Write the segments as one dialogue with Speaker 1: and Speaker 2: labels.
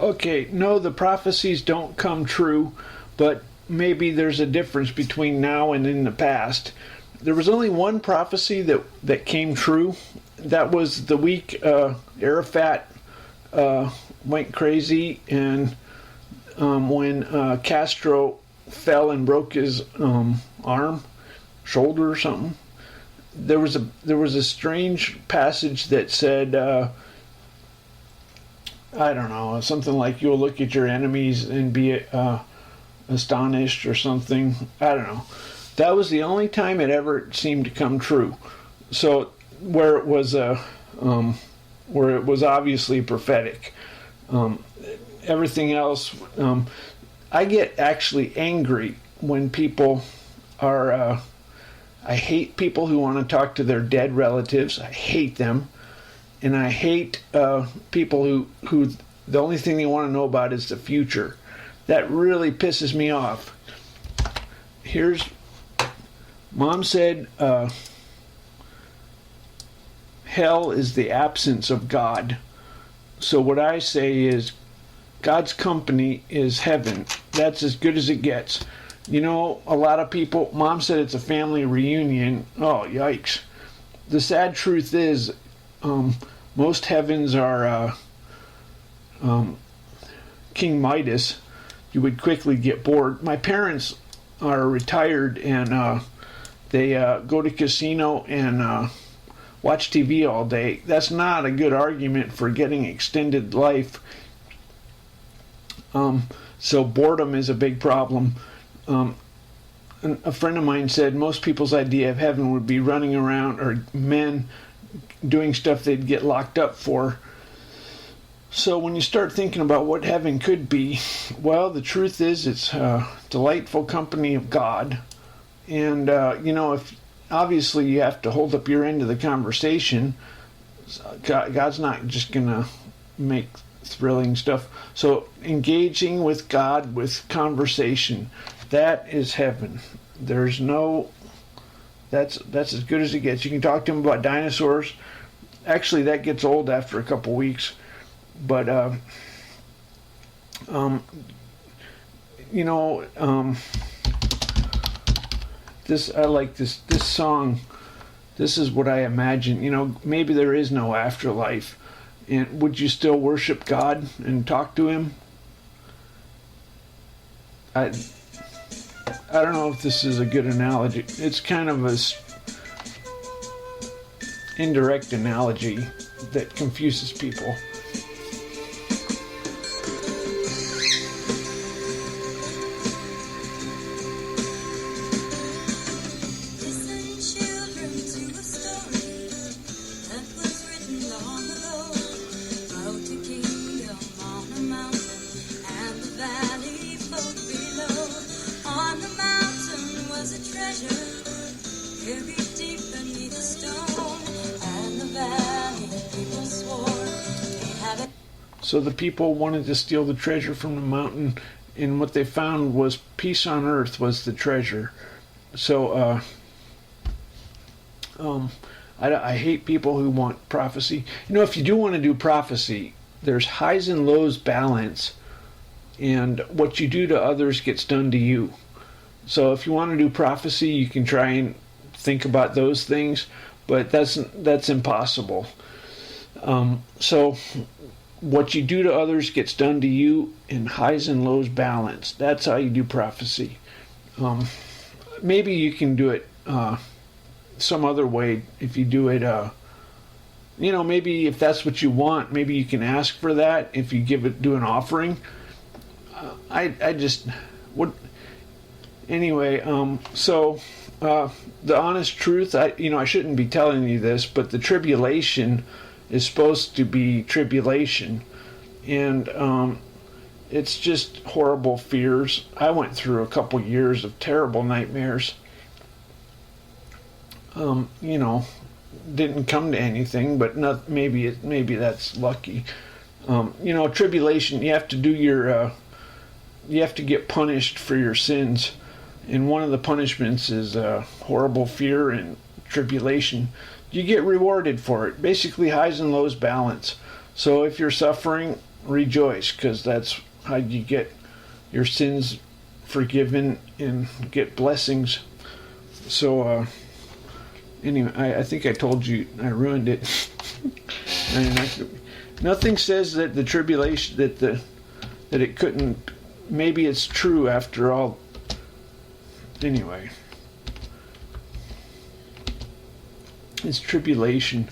Speaker 1: Okay, no, the prophecies don't come true, but maybe there's a difference between now and in the past. There was only one prophecy that came true. That was the week Arafat went crazy, and when Castro fell and broke his arm, shoulder or something. There was a strange passage that said, I don't know, something like you'll look at your enemies and be astonished or something. I don't know. That was the only time it ever seemed to come true. So where it was obviously prophetic. Everything else, I get actually angry when people are. I hate people who want to talk to their dead relatives. I hate them. And I hate people who the only thing they want to know about is the future. That really pisses me off. Mom said, hell is the absence of God. So what I say is, God's company is heaven. That's as good as it gets. You know, a lot of people, Mom said it's a family reunion. Oh, yikes. The sad truth is, most heavens are King Midas. You would quickly get bored. My parents are retired, and they go to casino and watch TV all day. That's not a good argument for getting extended life. So boredom is a big problem. A friend of mine said most people's idea of heaven would be running around, or men doing stuff they'd get locked up for. So when you start thinking about what heaven could be, well, the truth is it's a delightful company of God. And, if obviously you have to hold up your end of the conversation. God's not just going to make thrilling stuff. So engaging with God with conversation, that is heaven. That's as good as it gets. You can talk to him about dinosaurs. Actually, that gets old after a couple weeks. But this I like this song. This is what I imagine. Maybe there is no afterlife. And would you still worship God and talk to him? I don't know if this is a good analogy. It's kind of a indirect analogy that confuses people. So the people wanted to steal the treasure from the mountain, and what they found was peace on earth was the treasure. So I hate people who want prophecy. If you do want to do prophecy, there's highs and lows balance, and what you do to others gets done to you. So if you want to do prophecy, you can try and think about those things, but that's impossible. So what you do to others gets done to you, in highs and lows balance. That's how you do prophecy. Maybe you can do it some other way. If you do it, maybe if that's what you want, maybe you can ask for that. If you do an offering, So the honest truth, I shouldn't be telling you this, but the tribulation is supposed to be tribulation, and it's just horrible fears. I went through a couple years of terrible nightmares. Didn't come to anything, but maybe that's lucky. Tribulation, you have to do you have to get punished for your sins, and one of the punishments is horrible fear and tribulation. You get rewarded for it. Basically, highs and lows balance. So if you're suffering, rejoice, because that's how you get your sins forgiven and get blessings. So anyway, I think I told you I ruined it. Nothing says that the tribulation that it couldn't. Maybe it's true after all. Anyway, it's tribulation.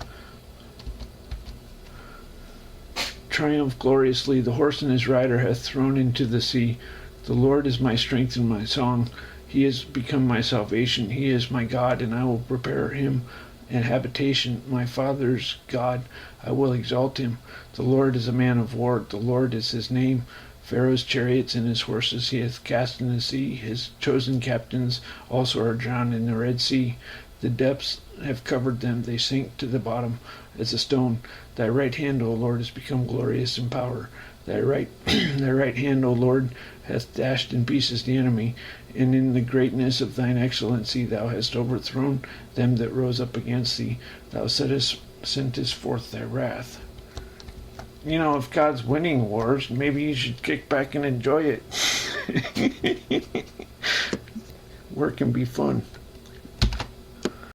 Speaker 1: Triumph gloriously, the horse and his rider hath thrown into the sea. The Lord is my strength and my song. He has become my salvation. He is my God, and I will prepare him an habitation. My father's God, I will exalt him. The Lord is a man of war. The Lord is his name. Pharaoh's chariots and his horses he hath cast in the sea. His chosen captains also are drowned in the Red Sea. The depths have covered them. They sink to the bottom as a stone. Thy right hand, O Lord, has become glorious in power. Thy right hand, O Lord, hath dashed in pieces the enemy, and in the greatness of thine excellency thou hast overthrown them that rose up against thee. Thou sentest forth thy wrath. You know, if God's winning wars, maybe you should kick back and enjoy it. Work can be fun.